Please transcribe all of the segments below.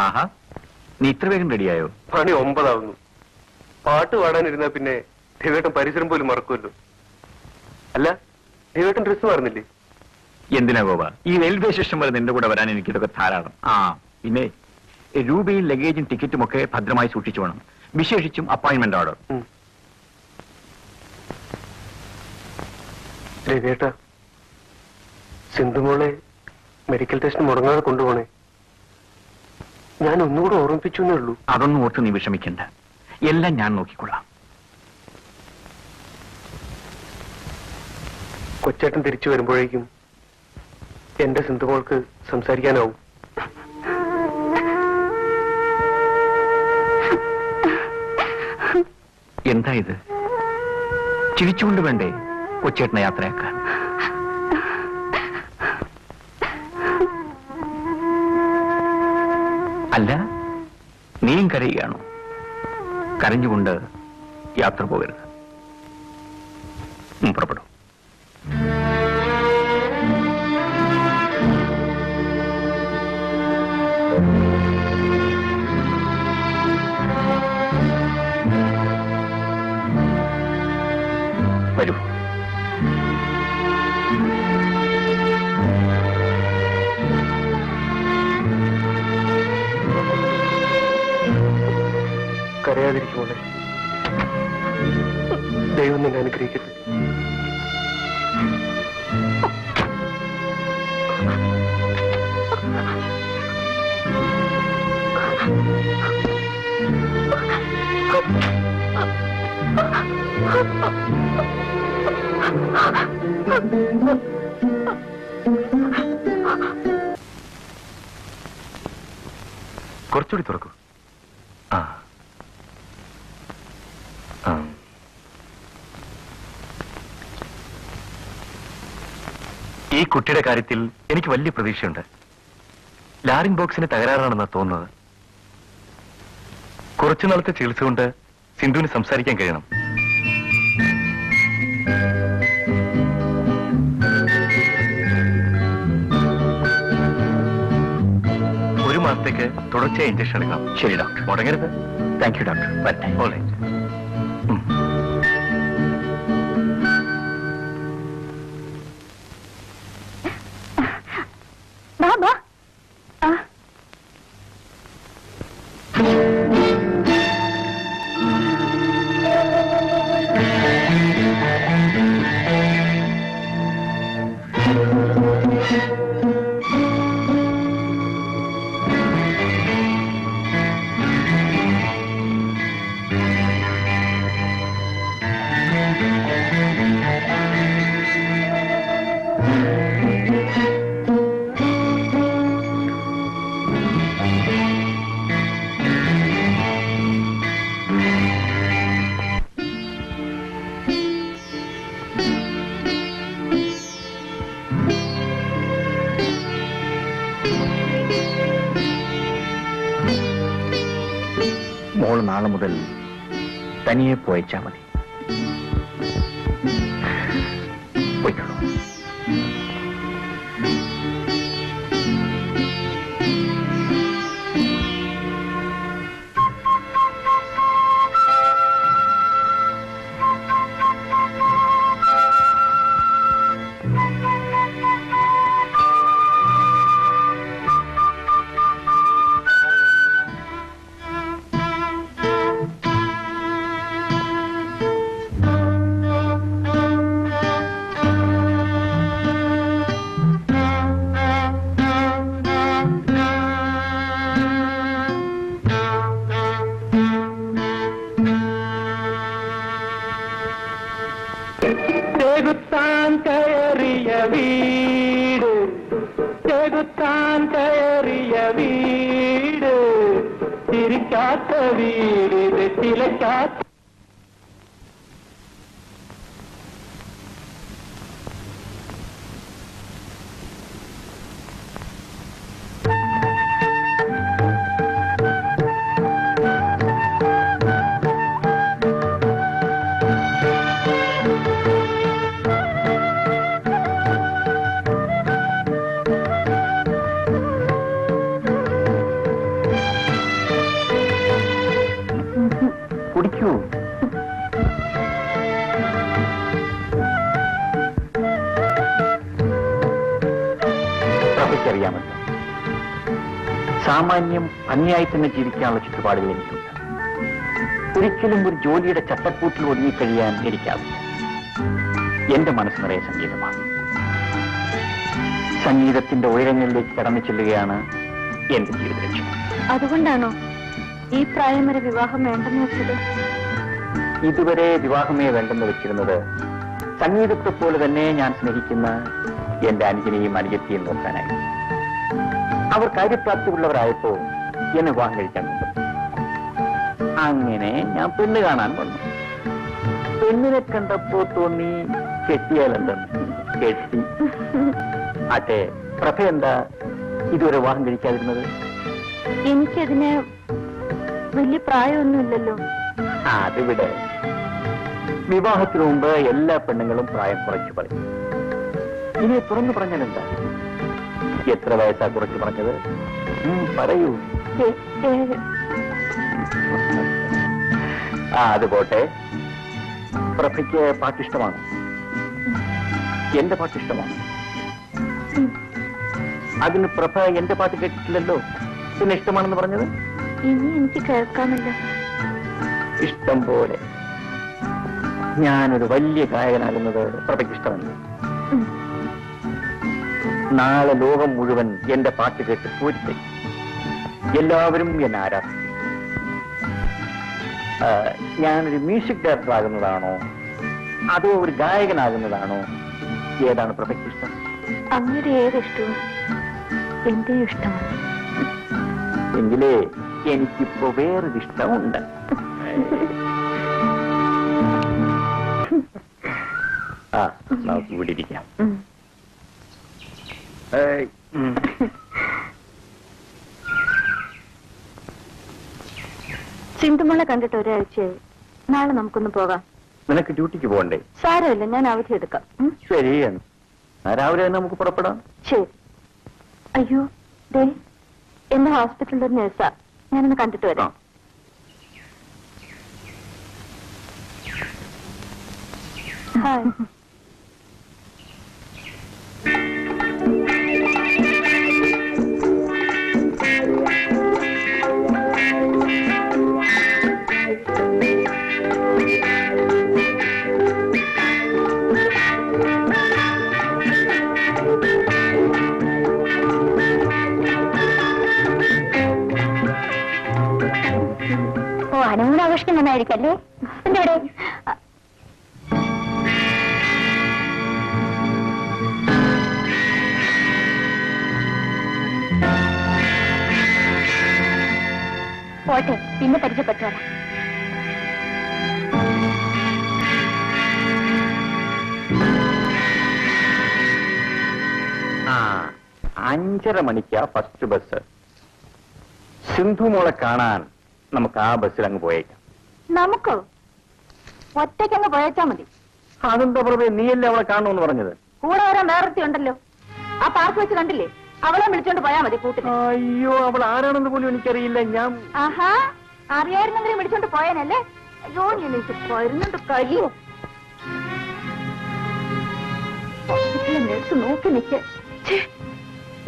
ആഹാ, നീ ഇത്ര വേഗം റെഡിയായോ? പണി 9 ആവുന്നു. പാട്ട് പാടാനിരുന്നാ പിന്നെ ദേവേട്ടൻ പരിസരം പോലും മറക്കുമല്ലോ. അല്ല, ദേവേട്ടൻ ഡ്രസ് മാറുന്നില്ലേ? എന്തിനാ ഗോപ, ഈ റെയിൽവേ സ്റ്റേഷൻ വരെ നിന്റെ കൂടെ വരാൻ എനിക്കിതൊക്കെ ധാരാളം. പിന്നെ രൂപയും ലഗേജും ടിക്കറ്റും ഒക്കെ ഭദ്രമായി സൂക്ഷിച്ചു വേണം, വിശേഷിച്ചും അപ്പോയിന്റ്മെന്റ് ഓർഡർ. ദേവേട്ട, സിന്ധുമോളെ മെഡിക്കൽ ടെസ്റ്റ് മുടങ്ങാതെ കൊണ്ടുപോണേ. ഞാൻ ഒന്നുകൂടെ ഓർമ്മിപ്പിച്ചു എന്നേ ഉള്ളൂ. അതൊന്നും ഓർത്ത് നീ വിഷമിക്കണ്ട, എല്ലാം ഞാൻ നോക്കിക്കൊള്ളാം. കൊച്ചേട്ടൻ തിരിച്ചു വരുമ്പോഴേക്കും എന്റെ സിന്ധുമോൾക്ക് സംസാരിക്കാനാവും. എന്താ ഇത്? ചിരിച്ചുകൊണ്ട് വേണ്ടേ കൊച്ചേട്ടനെ യാത്രയാക്കാൻ? അല്ല, നീയും കരയുകയാണോ? കരഞ്ഞുകൊണ്ട് യാത്ര പോകരുത്. പുറപ്പെടും. വരൂ. കരയാതിരിക്കുമോളെ, ദൈവം നിന്നെ അനുഗ്രഹിക്കട്ടെ. കുറച്ചുകൂടി തുറക്കൂ. ഈ കുട്ടിയുടെ കാര്യത്തിൽ എനിക്ക് വലിയ പ്രതീക്ഷയുണ്ട്. ലാറിംഗ് ബോക്സിന് തകരാറാണെന്നാണ് തോന്നുന്നത്. കുറച്ചു നാളത്തെ ചികിത്സ കൊണ്ട് സിന്ധുവിന് സംസാരിക്കാൻ കഴിയണം. ഒരു മാസത്തേക്ക് തുടർച്ചയായി ഇഞ്ചക്ഷൻ എടുക്കാം. ശരി ഡോക്ടർ, മുടങ്ങരുത്. Thank you doctor. വരട്ടെ. ഓൾറൈറ്റ്. മോൾ നാളെ മുതൽ തനിയെ പോയച്ചാ മതി. പോയിക്കോളൂ. ചെകുത്താൻ കയറിയ വീട്, ചെകുത്താൻ കയറിയ വീട്, ചിരിക്കാത്ത വീട്, ചിലക്കാത്ത. ഇരിക്കൂ. പ്രഭയ്ക്കറിയാമല്ലോ, സാമാന്യം ഭംഗിയായി തന്നെ ജീവിക്കാനുള്ള ചുറ്റുപാടുകൾ എനിക്കുണ്ട്. ഒരിക്കലും ഒരു ജോലിയുടെ ചട്ടക്കൂട്ടിൽ ഒതുങ്ങിക്കഴിയാൻ എനിക്കാവില്ല. എന്റെ മനസ്സ് നിറയെ സംഗീതമാണ്. സംഗീതത്തിന്റെ ഉയരങ്ങളിലേക്ക് കടന്നു ചെല്ലുകയാണ് എന്റെ ജീവിത ലക്ഷ്യം. അതുകൊണ്ടാണോ ഈ പ്രായം വരെ വിവാഹം വേണ്ടെന്ന് വെച്ചത്? ഇതുവരെ വിവാഹമേ വേണ്ടെന്ന് വെച്ചിരുന്നത് സംഗീതത്തെ പോലെ തന്നെ ഞാൻ സ്നേഹിക്കുന്ന എന്റെ അനുജനെയും അനുജത്തെയും നോക്കാനായി. അവർ കാര്യപ്രാപ്തിയുള്ളവരായപ്പോ എന്നെ വിവാഹം കഴിക്കാൻ കൊണ്ടു. അങ്ങനെ ഞാൻ പെണ്ണ് കാണാൻ വന്നു. പെണ്ണിനെ കണ്ടപ്പോ തോന്നി കെട്ടിയാലെന്തെന്ന്. കെട്ടി. ആട്ടെ, പ്രഭ എന്താ ഇതുവരെ വിവാഹം കഴിക്കാതിരുന്നത്? എനിക്കതിന് വലിയ പ്രായമൊന്നുമില്ലല്ലോ. അതിവിടെ വിവാഹത്തിനു മുമ്പ് എല്ലാ പെണ്ണുങ്ങളും പ്രായം കുറച്ച് പറയും. ഇനി തുറന്നു പറഞ്ഞാൽ എന്താ? എത്ര വയസ്സാ കുറച്ച് പറഞ്ഞത്? പറയൂ. അത് പോട്ടെ. പ്രഭയ്ക്ക് പാട്ടിഷ്ടമാണ്. എന്റെ പാട്ടിഷ്ടമാണ്. അതിന് പ്രഭ എന്റെ പാട്ട് കേട്ടിട്ടില്ലല്ലോ. പിന്നെ ഇഷ്ടമാണെന്ന് പറഞ്ഞത്? ഇനി എനിക്ക് കേൾക്കാമല്ലോ. ഇഷ്ടം പോലെ. ഞാനൊരു വലിയ ഗായകനാകുന്നത് പ്രഭയ്ക്ക് ഇഷ്ടമല്ല. നാളെ ലോകം മുഴുവൻ എന്റെ പാട്ട് കേട്ട് പൂരിക്കും. എല്ലാവരും എന്നെ ആരാധിക്കും. ഞാനൊരു മ്യൂസിക് ഡയറക്ടർ ആകുന്നതാണോ അതോ ഒരു ഗായകനാകുന്നതാണോ? ഏതാണ് പ്രഭയ്ക്ക് ഇഷ്ടം? അങ്ങനെ ഏതിഷ്ടവും എന്റെ ഇഷ്ടമാണ്. എങ്കിലേ എനിക്കിപ്പോ വേറൊരു ഇഷ്ടമുണ്ട്. നമുക്ക് ഇവിടെ ഇരിക്കാം. ചിന്തുമോളെ കണ്ടിട്ട് ഒരാഴ്ചയായി. നാളെ നമുക്കൊന്ന് പോകാം. നിനക്ക് ഡ്യൂട്ടിക്ക് പോകണ്ടേ? സാരമില്ല, ഞാൻ അവധി എടുക്കാം. ശരി, രാവിലെ തന്നെ നമുക്ക് പുറപ്പെടാം. ശരി. അയ്യോ ദേ, എന്റെ ഹോസ്പിറ്റലിൽ ഒരു നേഴ്സാ. ഞാനൊന്ന് കണ്ടിട്ട് വരാം. ഹായ്. ഹണിമൂൺ ആഘോഷിക്കുന്നതായിരിക്കല്ലേ? എന്റെ ഇവിടെ പോട്ടെ, പിന്നെ പരിചയപ്പെട്ടോളാം. ആ 5:30 മണിക്കാ ഫസ്റ്റ് ബസ്. സിന്ധു മോളെ കാണാൻ നമുക്ക് ആ ബസ്സിൽ അങ്ങ് പോയേക്കാം. നമുക്കോ? ഒറ്റയ്ക്കങ്ങ് പോയേച്ചാ മതി. അതെന്താ പ്രഭേ, നീയല്ലേ അവളെ കാണണമെന്ന് പറഞ്ഞത്? കൂടെ വരാൻ വേറൊരുത്തി ഉണ്ടല്ലോ. ആ പാർക്ക് വെച്ച് കണ്ടില്ലേ? അവളെ വിളിച്ചോണ്ട് പോയാ മതി കൂട്ടിന്. അയ്യോ, അവൾ ആരാണെന്ന് പോലും എനിക്കറിയില്ല. ഞാൻ ആഹാ, അറിയായിരുന്നെങ്കിലും വിളിച്ചോണ്ട് പോയാനല്ലേ? അയ്യോ, എനിക്ക് വരുന്നുണ്ട് കഴിയോ. നേഴ്സ് നോക്കി നിൽക്ക്.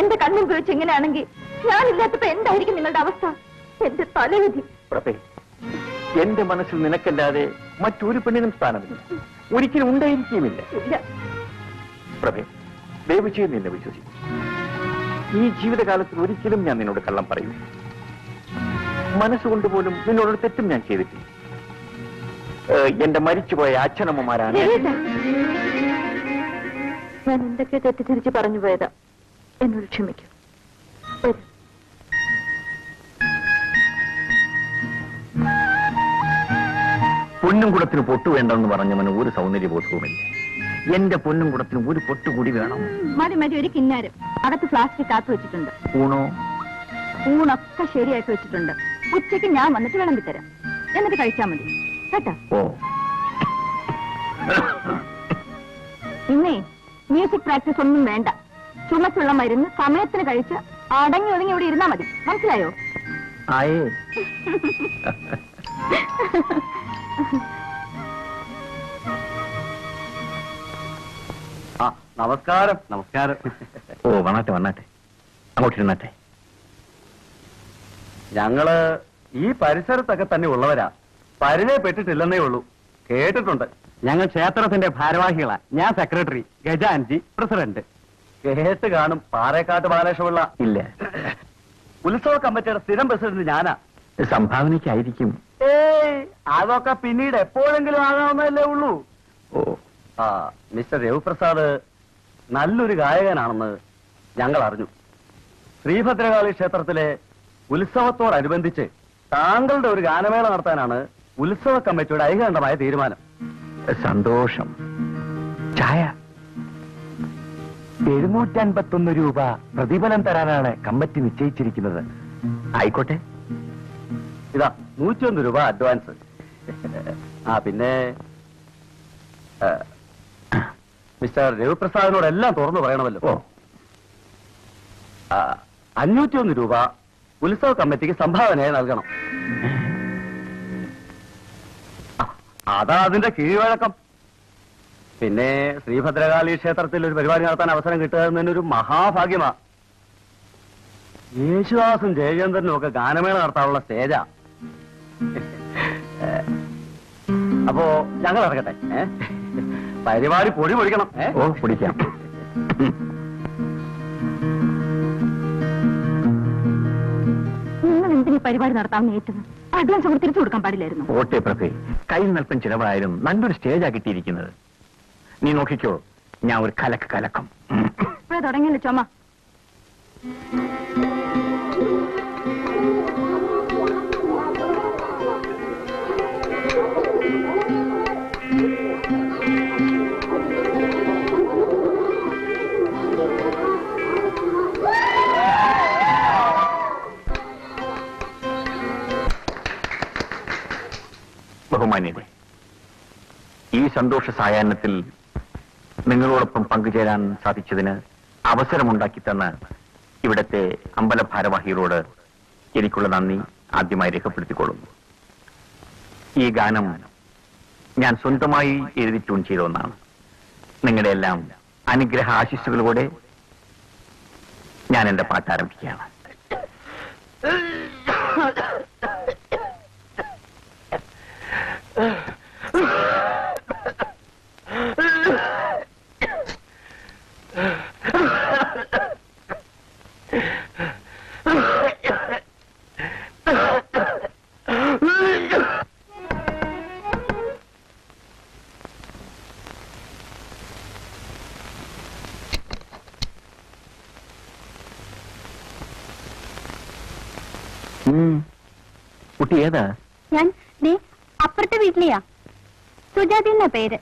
എന്റെ കണ്ണും കുറിച്ച് ഇങ്ങനെയാണെങ്കിൽ ഞാനില്ലാത്തപ്പോ എന്തായിരിക്കും നിങ്ങളുടെ അവസ്ഥ? എന്റെ തലവിധി. പ്രഭേ, എന്റെ മനസ്സിൽ നിനക്കല്ലാതെ മറ്റൊരു പെണ്ണിനും സ്ഥാനമില്ല, ഒരിക്കലും ഉണ്ടായിരിക്കുമില്ല. പ്രഭേ, ദയവ് ചെയ്ത് നിന്നെ വിശ്വസിക്കും. ഈ ജീവിതകാലത്തിൽ ഒരിക്കലും ഞാൻ നിന്നോട് കള്ളം പറയൂ. മനസ്സുകൊണ്ട് പോലും നിന്നോടൊരു തെറ്റും ഞാൻ ചെയ്തിട്ടില്ല. എന്റെ മരിച്ചുപോയ അച്ഛനമ്മമാരാണ്. ഞാൻ എന്തൊക്കെ തെറ്റിദ്ധരിച്ച് പറഞ്ഞു പോയതാ. എന്നോട് ക്ഷമിക്കൂ. പൊന്നും കുടത്തിന് പൊട്ട് വേണ്ടെന്ന് പറഞ്ഞവന് ഒരു സൗന്ദര്യബോധവുമില്ല. എന്റെ പൊന്നും കുടത്തിന് ഒരു പൊട്ട് കൂടി വേണം. മതി മതി, ഒരു കിന്നാരം അകത്ത് ഫ്ലാസ്കിൽ കാത്തു വെച്ചിട്ടുണ്ട്. ഊണോ? ഊണൊക്കെ ശരിയാക്കി വെച്ചിട്ടുണ്ട്. ഉച്ചയ്ക്ക് ഞാൻ വന്നിട്ട് വിളമ്പി തരാം. എന്നിട്ട് കഴിച്ചാൽ മതി കേട്ടോ. ഓ, ഇന്നേ മ്യൂസിക് പ്രാക്ടീസ് ഒന്നും വേണ്ട. ചുമച്ചുള്ള മരുന്ന് സമയത്തിന് കഴിച്ച് അടങ്ങി ഒതുങ്ങി ഇവിടെ ഇരുന്നാ മതി. മനസ്സിലായോ? ആയേ. ആ നമസ്കാരം. നമസ്കാരം. ഓ വന്നാട്ടെ വന്നാട്ടെ, അങ്ങോട്ടിരുന്നാട്ടെ. ഞങ്ങള് ഈ പരിസരത്തൊക്കെ തന്നെ ഉള്ളവരാ, പരിചയപ്പെട്ടിട്ടില്ലെന്നേ ഉള്ളൂ. കേട്ടിട്ടുണ്ട്. ഞങ്ങൾ ക്ഷേത്രത്തിന്റെ ഭാരവാഹികളാ. ഞാൻ സെക്രട്ടറി, ഗജാൻജി പ്രസിഡന്റ്. കേട്ട് കാണും. പാറേക്കാട്ട് ബാലകൃഷ്ണപിള്ള ഇല്ല, ഉത്സവ കമ്മിറ്റിയുടെ സ്ഥിരം പ്രസിഡന്റ് ഞാനാ. സംഭാവനയ്ക്കായിരിക്കും. ഏയ് അതൊക്കെ പിന്നീട് എപ്പോഴെങ്കിലും ആകാവുന്നതല്ലേ ഉള്ളൂ. ഓ ആ മിസ്റ്റർ രവിപ്രസാദ് നല്ലൊരു ഗായകനാണെന്ന് ഞങ്ങൾ അറിഞ്ഞു. ശ്രീഭദ്രകാളി ക്ഷേത്രത്തിലെ ഉത്സവത്തോടനുബന്ധിച്ച് താങ്കളുടെ ഒരു ഗാനമേള നടത്താനാണ് ഉത്സവ കമ്മിറ്റിയുടെ ഐകകണ്ഠമായ തീരുമാനം. സന്തോഷം. ചായ 751 രൂപ പ്രതിഫലം തരാനാണ് കമ്മിറ്റി നിശ്ചയിച്ചിരിക്കുന്നത്. ആയിക്കോട്ടെ. ഇതാ 101 രൂപ അഡ്വാൻസ്. ആ പിന്നെ മിസ്റ്റർ രവിപ്രസാദിനോട് എല്ലാം തുറന്നു പറയണമല്ലോ. ഓ 501 രൂപ ഉത്സവ കമ്മിറ്റിക്ക് സംഭാവനയായി നൽകണം. അതാ അതിന്റെ കീഴ്വഴക്കം. പിന്നെ ശ്രീഭദ്രകാളി ക്ഷേത്രത്തിൽ ഒരു പരിപാടി നടത്താൻ അവസരം കിട്ടുക എന്നൊരു മഹാഭാഗ്യമാ. യേശുദാസും ജയചന്ദ്രനും ഒക്കെ ഗാനമേള നടത്താനുള്ള സ്റ്റേജാ. അപ്പോ ഞങ്ങൾ ഇറങ്ങട്ടെ. പരിപാടി പൊടി പൊടിക്കണം. ഓ പിടിക്കാം. നിങ്ങൾ എന്തിനീ പരിപാടി നടത്താമെന്ന് ഏറ്റത്? അഡ്വാൻസ് കൂടി തിരിച്ചു കൊടുക്കാൻ പാടില്ലായിരുന്നു. ഓട്ടെ പ്രഭേ, കയ്യിൽ നൽപ്പം ചിലവായാലും നല്ലൊരു സ്റ്റേജാ കിട്ടിയിരിക്കുന്നത്. നീ നോക്കിക്കോ, ഞാൻ ഒരു കലക്കം. ഇപ്പോഴേ തുടങ്ങിയല്ലോ ചുമ. ബഹുമാന്യരെ, ഈ സന്തോഷ സായാഹ്നത്തിൽ നിങ്ങളോടൊപ്പം പങ്കുചേരാൻ സാധിച്ചതിന് അവസരമുണ്ടാക്കി തന്ന ഇവിടത്തെ അമ്പല ഭാരവാഹികളോട് എനിക്കുള്ള നന്ദി ആദ്യമായി രേഖപ്പെടുത്തിക്കൊള്ളുന്നു. ഈ ഗാനം ഞാൻ സ്വന്തമായി എഴുതി ട്യൂൺ ചെയ്ത ഒന്നാണ്. നിങ്ങളുടെ എല്ലാം അനുഗ്രഹ ആശിസ്സുകളോടെ ഞാൻ എന്റെ പാട്ട് ആരംഭിക്കുകയാണ്. കുട്ടി ഏതാ? ഞാൻ അപ്പുറത്തെ വീട്ടിലെയാ. സുജാതി എന്നാ പേര്.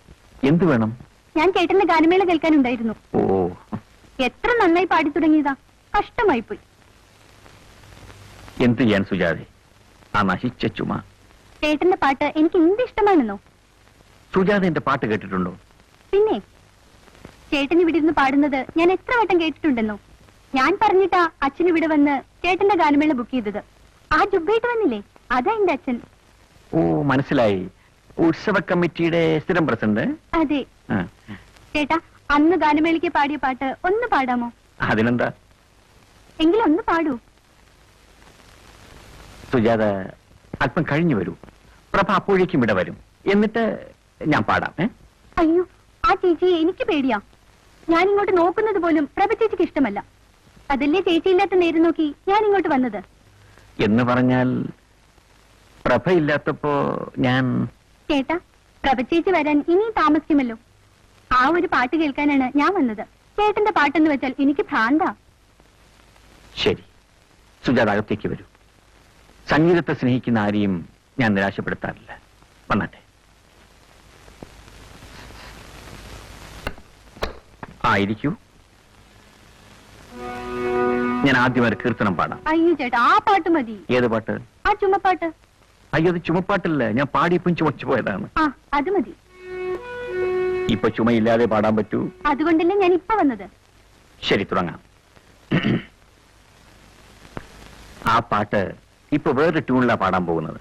എന്തു വേണം? ഞാൻ ചേട്ടന്റെ ഗാനമേള കേൾക്കാനുണ്ടായിരുന്നു. ഓ, എത്ര നന്നായി പാടി തുടങ്ങിയതാ. കഷ്ടമായി പോയി. എന്ത് ചെയ്യാൻ സുജാതെ, ആ നശിച്ച ചുമ. ചേട്ടന്റെ പാട്ട് എനിക്ക് എന്ത് ഇഷ്ടമാണെന്നോ. സുജാത എന്റെ പാട്ട് കേട്ടിട്ടുണ്ടോ? പിന്നെ ചേട്ടൻ ഇവിടെ ഇരുന്ന് പാടുന്നത് ഞാൻ എത്ര വട്ടം കേട്ടിട്ടുണ്ടെന്നോ. ഞാൻ പറഞ്ഞിട്ടാ അച്ഛൻ ഇവിടെ വന്ന് ചേട്ടന്റെ ഗാനമേള ബുക്ക് ചെയ്തത്. ആ ജുബായിട്ട് വന്നില്ലേ, അതാ എന്റെ അച്ഛൻ. ഓ മനസ്സിലായി. ഉത്സവ കമ്മിറ്റിയുടെ സ്ഥിരം പ്രസിഡന്റ്. അതെ. ആ, ചേട്ടാ, അന്ന് ഗാനമേളയ്ക്ക് പാടിയ പാട്ട് ഒന്ന് പാടാമോ? അതിനെന്താ? എങ്കിലും ഒന്ന് പാടൂ. സുജാത അല്പം കഴിഞ്ഞു വരൂ. പ്രഭ അപ്പോഴേക്കും ഇവിടെ വരും. എന്നിട്ട് ഞാൻ പാടാം. അയ്യോ, ആ ചേച്ചിയെ എനിക്ക് പേടിയാ. ഞാൻ ഇങ്ങോട്ട് നോക്കുന്നത് പോലും പ്രഭ ചേച്ചിക്ക് ഇഷ്ടമല്ല. അതല്ലേ ചേച്ചിയില്ലാത്ത നേരം നോക്കി ഞാൻ ഇങ്ങോട്ട് വന്നത്. എന്ന് പറഞ്ഞാൽ പ്രഭയില്ലാത്തപ്പോ ഞാൻ... ചേട്ടാ, പ്രഭ ചേച്ചി വരാൻ ഇനിയും താമസിക്കുമല്ലോ. ആ ഒരു പാട്ട് കേൾക്കാനാണ് ഞാൻ വന്നത്. ചേട്ടന്റെ പാട്ടെന്ന് വെച്ചാൽ എനിക്ക് ഭ്രാന്താ. ശരി, സുജാത അകത്തേക്ക് വരൂ. സംഗീതത്തെ സ്നേഹിക്കുന്ന ആരെയും ഞാൻ നിരാശപ്പെടുത്താറില്ല. വന്നാട്ടെ. ആയിരിക്കൂ. ഞാൻ ആദ്യം ഒരു കീർത്തനം പാടാം. അയ്യോ ചേട്ടാ, ആ പാട്ട് മതി. ഏത് പാട്ട്? ആ ചുമപ്പാട്ട്. അയ്യോ, അത് ചുമപ്പാട്ടില്ല. ഞാൻ പാടിയപ്പം ചുമച്ചു പോയതാണ്. ആ, അത് മതി. ഇപ്പൊ ചുമയില്ലാതെ പാടാൻ പറ്റൂ? അതുകൊണ്ടല്ലേ ഞാൻ ഇപ്പൊ വന്നത്. ശരി, തുടങ്ങാം. ആ പാട്ട് ഇപ്പൊ വേറൊരു ട്യൂണിലാ പാടാൻ പോകുന്നത്.